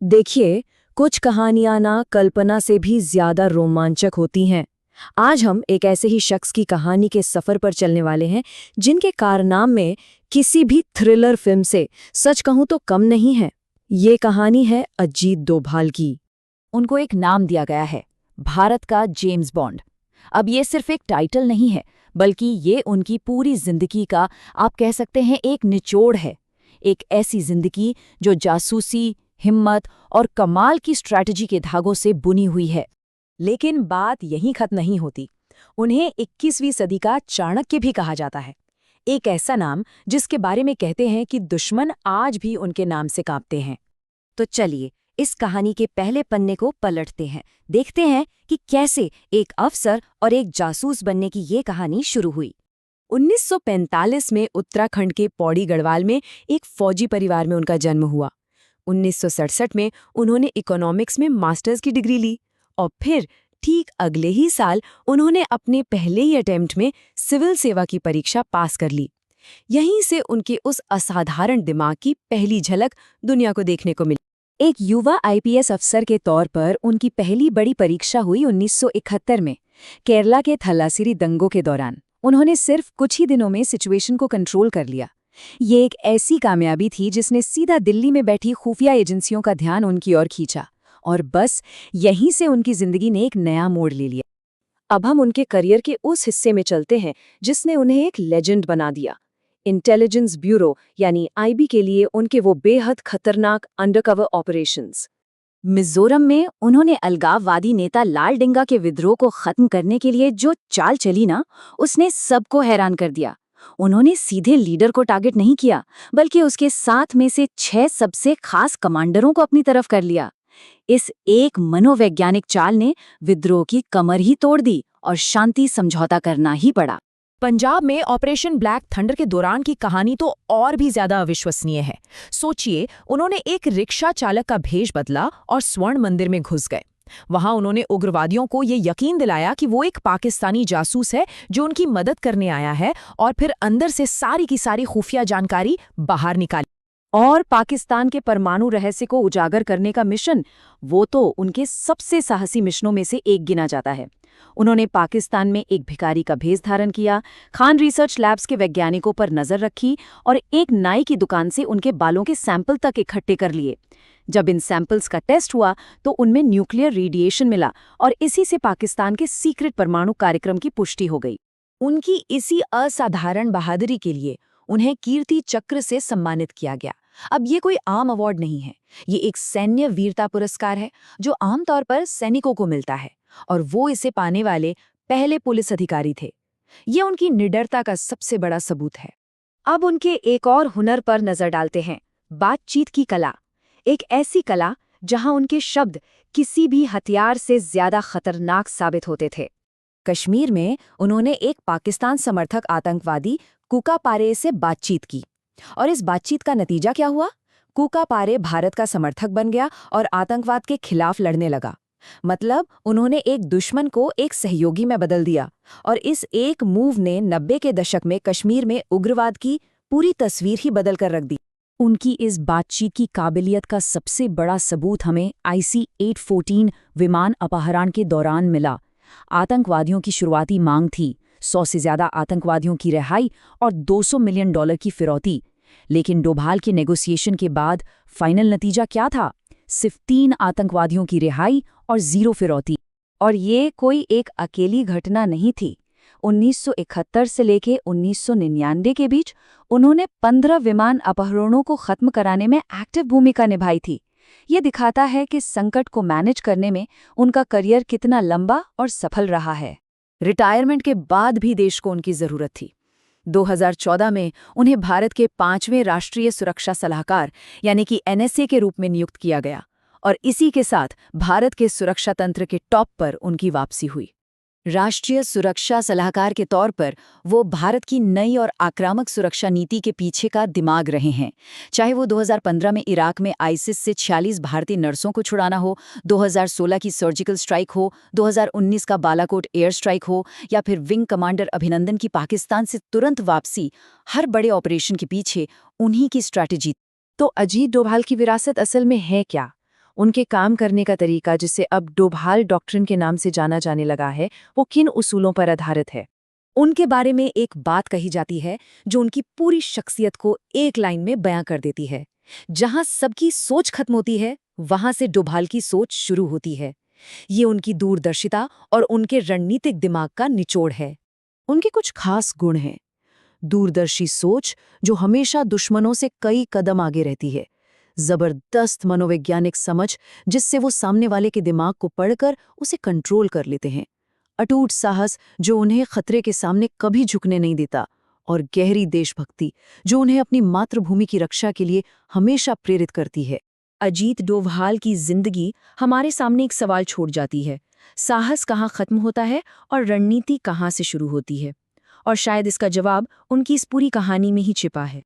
देखिए, कुछ कहानियां ना कल्पना से भी ज्यादा रोमांचक होती हैं। आज हम एक ऐसे ही शख्स की कहानी के सफर पर चलने वाले हैं, जिनके कारनामे किसी भी थ्रिलर फिल्म से सच कहूं तो कम नहीं है। ये कहानी है अजीत डोभाल की। उनको एक नाम दिया गया है, भारत का जेम्स बॉन्ड। अब ये सिर्फ एक टाइटल नहीं है, बल्कि ये उनकी पूरी जिंदगी का, आप कह सकते हैं, एक निचोड़ है। एक ऐसी जिंदगी जो जासूसी, हिम्मत और कमाल की स्ट्रैटेजी के धागों से बुनी हुई है। लेकिन बात यहीं खत्म नहीं होती। उन्हें 21वीं सदी का चाणक्य भी कहा जाता है। एक ऐसा नाम जिसके बारे में कहते हैं कि दुश्मन आज भी उनके नाम से कांपते हैं। तो चलिए, इस कहानी के पहले पन्ने को पलटते हैं। देखते हैं कि कैसे एक अफसर और एक जासूस बनने की ये कहानी शुरू हुई। 1945 में उत्तराखंड के पौड़ी गढ़वाल में एक फौजी परिवार में उनका जन्म हुआ। 1967 में उन्होंने इकोनॉमिक्स में मास्टर्स की डिग्री ली और फिर ठीक अगले ही साल उन्होंने अपने पहले ही अटेम्प्ट में सिविल सेवा की परीक्षा पास कर ली। यहीं से उनके उस असाधारण दिमाग की पहली झलक दुनिया को देखने को मिली। एक युवा आईपीएस अफसर के तौर पर उनकी पहली बड़ी परीक्षा हुई 1971 में, केरला के थलासिरी दंगों के दौरान। उन्होंने सिर्फ कुछ ही दिनों में सिचुएशन को कंट्रोल कर लिया। ये एक ऐसी कामयाबी थी जिसने सीधा दिल्ली में बैठी खुफिया एजेंसियों का ध्यान उनकी ओर खींचा, और बस यहीं से उनकी जिंदगी ने एक नया मोड़ ले लिया। अब हम उनके करियर के उस हिस्से में चलते हैं जिसने उन्हें एक लेजेंड बना दिया। इंटेलिजेंस ब्यूरो यानी आईबी के लिए उनके वो बेहद खतरनाक अंडरकवर ऑपरेशंस। मिजोरम में उन्होंने अलगाववादी नेता लाल डेंगा के विद्रोह को खत्म करने के लिए जो चाल चली ना, उसने सबको हैरान कर दिया। उन्होंने सीधे लीडर को टारगेट नहीं किया, बल्कि उसके साथ में से 6 सबसे खास कमांडरों को अपनी तरफ कर लिया। इस एक मनोवैज्ञानिक चाल ने विद्रोह की कमर ही तोड़ दी और शांति समझौता करना ही पड़ा। पंजाब में ऑपरेशन ब्लैक थंडर के दौरान की कहानी तो और भी ज्यादा अविश्वसनीय है। सोचिए, उन्होंने एक रिक्शा चालक का भेष बदला और स्वर्ण मंदिर में घुस गए। वहां उन्होंने उग्रवादियों को ये यकीन दिलाया कि वो एक पाकिस्तानी जासूस है जो उनकी मदद करने आया है, और फिर अंदर से सारी की सारी खुफिया जानकारी बाहर निकाली। और पाकिस्तान के परमाणु रहस्य को उजागर करने का मिशन, वो तो उनके सबसे साहसी मिशनों में से एक गिना जाता है। उन्होंने पाकिस्तान में एक भिखारी का भेष धारण किया, खान रिसर्च लैब्स के वैज्ञानिकों पर नजर रखी और एक नाई की दुकान से उनके बालों के सैंपल तक इकट्ठे कर लिए। जब इन सैंपल्स का टेस्ट हुआ तो उनमें न्यूक्लियर रेडिएशन मिला, और इसी से पाकिस्तान के सीक्रेट परमाणु कार्यक्रम की पुष्टि हो गई। उनकी इसी असाधारण बहादुरी के लिए उन्हें कीर्ति चक्र से सम्मानित किया गया। अब ये कोई आम अवार्ड नहीं है, ये एक सैन्य वीरता पुरस्कार है जो आमतौर पर सैनिकों को मिलता है, और वो इसे पाने वाले पहले पुलिस अधिकारी थे। ये उनकी निडरता का सबसे बड़ा सबूत है। अब उनके एक और हुनर पर नजर डालते हैं, बातचीत की कला। एक ऐसी कला जहां उनके शब्द किसी भी हथियार से ज्यादा खतरनाक साबित होते थे। कश्मीर में उन्होंने एक पाकिस्तान समर्थक आतंकवादी कुका पारे से बातचीत की, और इस बातचीत का नतीजा क्या हुआ? कुका पारे भारत का समर्थक बन गया और आतंकवाद के खिलाफ लड़ने लगा। मतलब उन्होंने एक दुश्मन को एक सहयोगी में बदल दिया, और इस एक मूव ने 90 के दशक में कश्मीर में उग्रवाद की पूरी तस्वीर ही बदल कर रख दी। उनकी इस बातचीत की काबिलियत का सबसे बड़ा सबूत हमें IC-814 विमान अपहरण के दौरान मिला। आतंकवादियों की शुरुआती मांग थी 100 से ज्यादा आतंकवादियों की रिहाई और $200 मिलियन की फिरौती। लेकिन डोभाल के नेगोशिएशन के बाद फाइनल नतीजा क्या था? सिर्फ 3 आतंकवादियों की रिहाई और 0 फिरौती। और ये कोई एक अकेली घटना नहीं थी। 1971 से लेकर 1999 के बीच उन्होंने 15 विमान अपहरणों को खत्म कराने में एक्टिव भूमिका निभाई थी। ये दिखाता है कि संकट को मैनेज करने में उनका करियर कितना लंबा और सफल रहा है। रिटायरमेंट के बाद भी देश को उनकी जरूरत थी। 2014 में उन्हें भारत के 5वें राष्ट्रीय सुरक्षा सलाहकार यानी कि NSA के रूप में नियुक्त किया गया, और इसी के साथ भारत के सुरक्षा तंत्र के टॉप पर उनकी वापसी हुई। राष्ट्रीय सुरक्षा सलाहकार के तौर पर वो भारत की नई और आक्रामक सुरक्षा नीति के पीछे का दिमाग रहे हैं। चाहे वो 2015 में इराक में आईसिस से 46 भारतीय नर्सों को छुड़ाना हो, 2016 की सर्जिकल स्ट्राइक हो, 2019 का बालाकोट एयर स्ट्राइक हो, या फिर विंग कमांडर अभिनंदन की पाकिस्तान से तुरंत वापसी, हर बड़े ऑपरेशन के पीछे उन्हीं की स्ट्रैटेजी। तो अजीत डोभाल की विरासत असल में है क्या? उनके काम करने का तरीका, जिसे अब डोभाल डॉक्ट्रिन के नाम से जाना जाने लगा है, वो किन उसूलों पर आधारित है? उनके बारे में एक बात कही जाती है जो उनकी पूरी शख्सियत को एक लाइन में बयां कर देती है। जहां सबकी सोच खत्म होती है, वहां से डोभाल की सोच शुरू होती है। ये उनकी दूरदर्शिता और उनके रणनीतिक दिमाग का निचोड़ है। उनके कुछ खास गुण हैं। दूरदर्शी सोच, जो हमेशा दुश्मनों से कई कदम आगे रहती है। जबरदस्त मनोवैज्ञानिक समझ, जिससे वो सामने वाले के दिमाग को पढ़कर उसे कंट्रोल कर लेते हैं। अटूट साहस, जो उन्हें खतरे के सामने कभी झुकने नहीं देता। और गहरी देशभक्ति, जो उन्हें अपनी मातृभूमि की रक्षा के लिए हमेशा प्रेरित करती है। अजीत डोभाल की जिंदगी हमारे सामने एक सवाल छोड़ जाती है। साहस कहाँ खत्म होता है और रणनीति कहाँ से शुरू होती है? और शायद इसका जवाब उनकी इस पूरी कहानी में ही छिपा है।